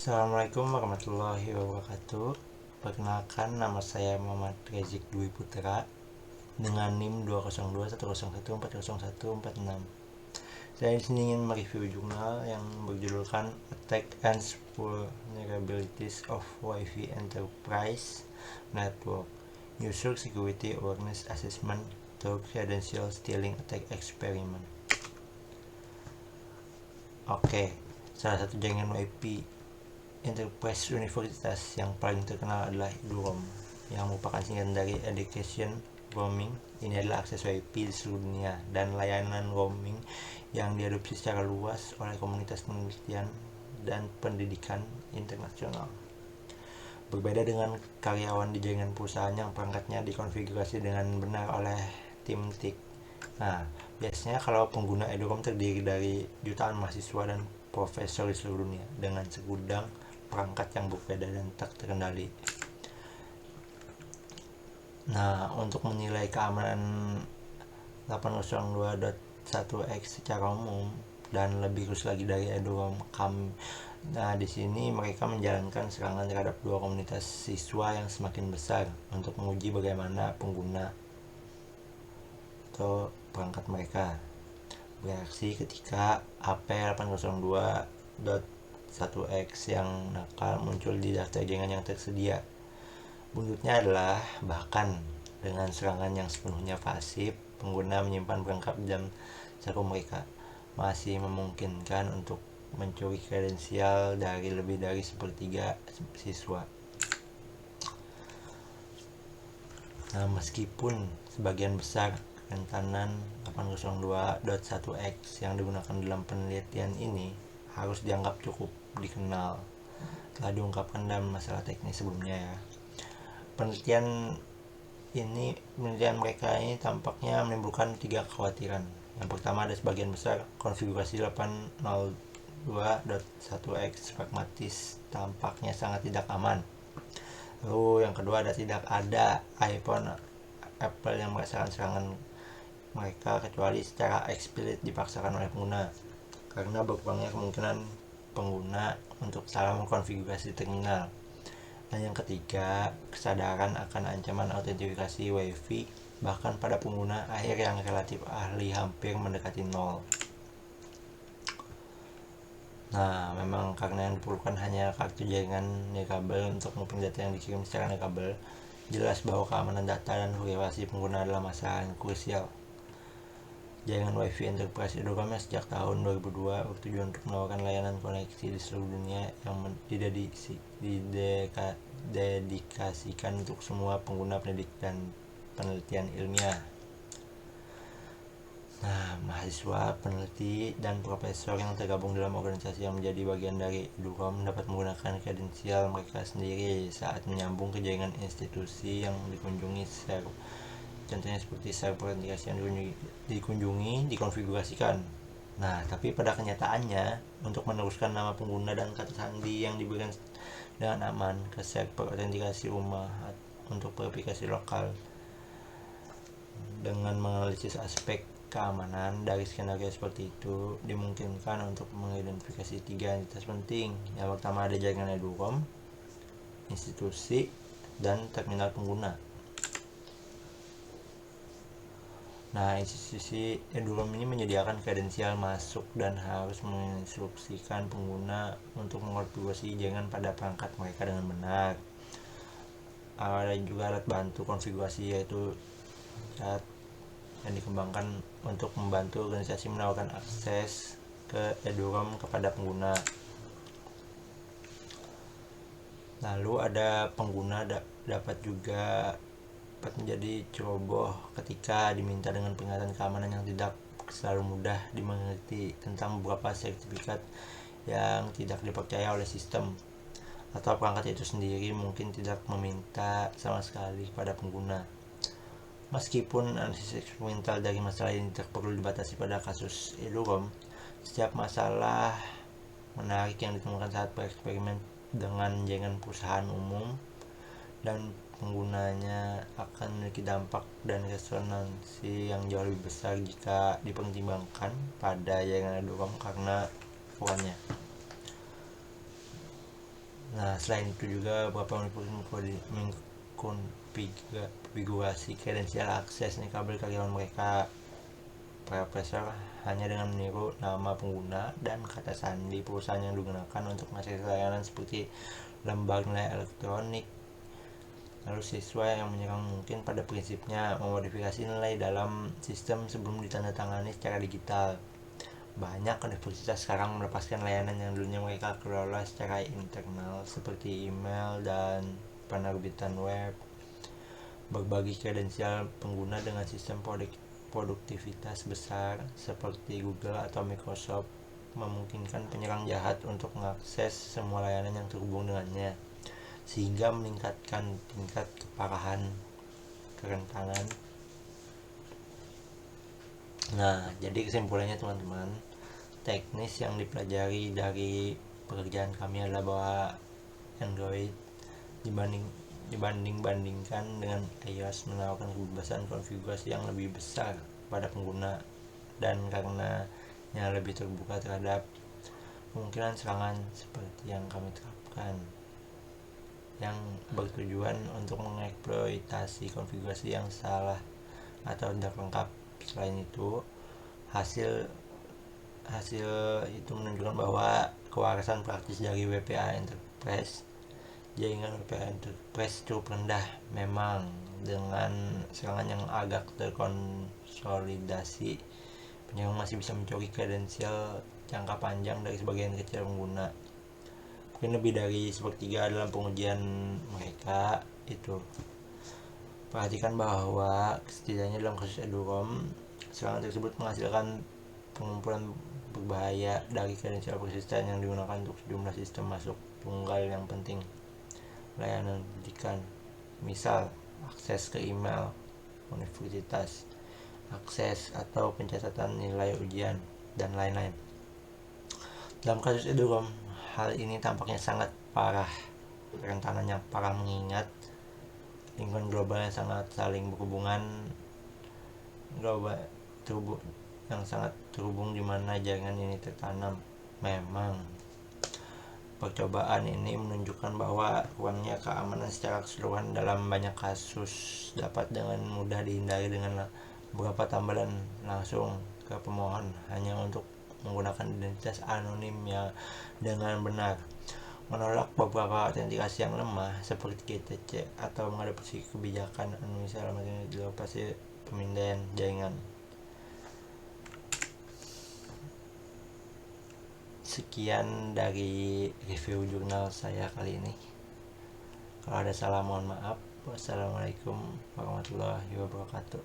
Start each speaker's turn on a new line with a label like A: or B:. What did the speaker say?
A: Assalamualaikum warahmatullahi wabarakatuh. Perkenalkan, nama saya Muhammad Rezik Dwi Putra dengan NIM 20210140146. Saya di sini ingin mereview jurnal yang berjudulkan Attack and Vulnerabilities of Wi-Fi Enterprise Network User Security Awareness Assessment through Credential Stealing Attack Experiment. Oke, salah satu jaringan Wi-Fi Enterprise Universitas yang paling terkenal adalah EduRoam, yang merupakan singkatan dari Education Roaming. Ini adalah akses Wi-Fi di seluruh dunia dan layanan roaming yang diadopsi secara luas oleh komunitas penelitian dan pendidikan internasional. Berbeda dengan karyawan di jaringan perusahaan yang perangkatnya dikonfigurasi dengan benar oleh tim TIC. Nah, biasanya kalau pengguna EduRoam terdiri dari jutaan mahasiswa dan profesor di seluruh dunia dengan segudang perangkat yang berbeda dan tak terkendali. Nah, untuk menilai keamanan 802.1x secara umum dan lebih khusus lagi dari EduRoam, nah di sini mereka menjalankan serangan terhadap dua komunitas siswa yang semakin besar untuk menguji bagaimana pengguna atau perangkat mereka bereaksi ketika AP802.1x yang nakal muncul di daftar jaringan yang tersedia. Buntutnya adalah, bahkan dengan serangan yang sepenuhnya pasif, pengguna menyimpan perangkat dalam saku mereka, masih memungkinkan untuk mencuri kredensial dari lebih dari sepertiga siswa. Nah, meskipun sebagian besar rentanan 802.1x yang digunakan dalam penelitian ini harus dianggap cukup dikenal, telah diungkapkan dalam masalah teknis sebelumnya ya. Penelitian mereka ini tampaknya menimbulkan 3 kekhawatiran. Yang pertama, ada sebagian besar konfigurasi 802.1x pragmatis tampaknya sangat tidak aman. Lalu yang kedua, tidak ada iPhone Apple yang merasakan serangan mereka kecuali secara eksplisit dipaksakan oleh pengguna, karena berkurangnya kemungkinan pengguna untuk salah mengkonfigurasi terminal. Dan yang ketiga, kesadaran akan ancaman autentifikasi Wi-Fi bahkan pada pengguna akhir yang relatif ahli hampir mendekati nol. Nah, memang karena yang diperlukan hanya kartu jaringan nirkabel untuk mapping data yang dikirim secara nirkabel, jelas bahwa keamanan data dan privasi pengguna adalah masalah yang krusial. Jaringan Wi-Fi Enterprise EduRoam sejak tahun 2002 bertujuan untuk menawarkan layanan koneksi di seluruh dunia yang didedikasikan untuk semua pengguna pendidikan dan penelitian ilmiah. Nah, mahasiswa, peneliti, dan profesor yang tergabung dalam organisasi yang menjadi bagian dari EduRoam dapat menggunakan kredensial mereka sendiri saat menyambung ke jaringan institusi yang dikunjungi. Contohnya seperti server aplikasi yang dikonfigurasikan. Nah, tapi pada kenyataannya, untuk meneruskan nama pengguna dan kata sandi yang diberikan dengan aman ke server autentikasi rumah untuk verifikasi lokal dengan menganalisis aspek keamanan dari skenario seperti itu, dimungkinkan untuk mengidentifikasi 3 entitas penting. Yang pertama, ada jaringan EduRoam, institusi, dan terminal pengguna. Nah, institusi EduRoam ini menyediakan kredensial masuk dan harus menginstruksikan pengguna untuk mengkonfigurasi jaringan pada perangkat mereka dengan benar. Ada juga alat bantu konfigurasi, yaitu chat yang dikembangkan untuk membantu organisasi menawarkan akses ke EduRoam kepada pengguna. Lalu ada pengguna dapat menjadi ceroboh ketika diminta dengan peringatan keamanan yang tidak selalu mudah dimengerti tentang beberapa sertifikat yang tidak dipercaya oleh sistem, atau perangkat itu sendiri mungkin tidak meminta sama sekali kepada pengguna. Meskipun analisis eksperimental dari masalah ini tidak perlu dibatasi pada kasus EduRoam, setiap masalah menarik yang ditemukan saat bereksperimen dengan jaringan perusahaan umum dan penggunanya akan memiliki dampak dan resonansi yang jauh lebih besar jika dipertimbangkan pada jaringan EduRoam karena ukurannya. Nah, selain itu juga beberapa universitas mengkonfigurasi kredensial akses nih kabel karyawan mereka. Para profesor hanya dengan meniru nama pengguna dan kata sandi perusahaan yang digunakan untuk mengakses layanan seperti lembar nilai elektronik. Lalu siswa yang menyerang mungkin pada prinsipnya memodifikasi nilai dalam sistem sebelum ditandatangani secara digital. Banyak universitas sekarang melepaskan layanan yang dulunya mereka kelola secara internal seperti email dan penerbitan web. Berbagi kredensial pengguna dengan sistem produktivitas besar seperti Google atau Microsoft memungkinkan penyerang jahat untuk mengakses semua layanan yang terhubung dengannya, sehingga meningkatkan tingkat keparahan kerentanan. Nah, jadi kesimpulannya teman-teman, teknis yang dipelajari dari pekerjaan kami adalah bahwa Android dibandingkan dengan iOS menawarkan kebebasan konfigurasi yang lebih besar pada pengguna, dan karenanya lebih terbuka terhadap kemungkinan serangan seperti yang kami terapkan, yang bertujuan untuk mengeksploitasi konfigurasi yang salah atau tidak lengkap. Selain itu, hasil itu menunjukkan bahwa kewarasan praktis dari WPA Enterprise jaringan WPA Enterprise cukup rendah memang, dengan serangan yang agak terkonsolidasi. Penyerang masih bisa mencuri kredensial jangka panjang dari sebagian kecil pengguna, mungkin lebih dari sepertiga dalam pengujian mereka itu. Perhatikan bahwa setidaknya dalam kasus eduroam, serangan tersebut menghasilkan pengumpulan berbahaya dari kredensial persisten yang digunakan untuk sejumlah sistem masuk tunggal yang penting layanan pendidikan, misal akses ke email universitas, akses atau pencatatan nilai ujian, dan lain-lain. Dalam kasus eduroam, hal ini tampaknya sangat parah, kerentanannya parah mengingat lingkungan global yang sangat saling berhubungan yang sangat terhubung di mana jaringan ini tertanam. Memang percobaan ini menunjukkan bahwa kurangnya keamanan secara keseluruhan dalam banyak kasus dapat dengan mudah dihindari dengan beberapa tambahan langsung ke pemohon hanya untuk menggunakan identitas anonim yang dengan benar, menolak beberapa autentikasi yang lemah seperti GTC, atau mengadopsi kebijakan anonimitas alamat di lokasi pemindaian jaringan. Sekian dari review jurnal saya kali ini. Kalau ada salah mohon maaf. Wassalamualaikum warahmatullahi wabarakatuh.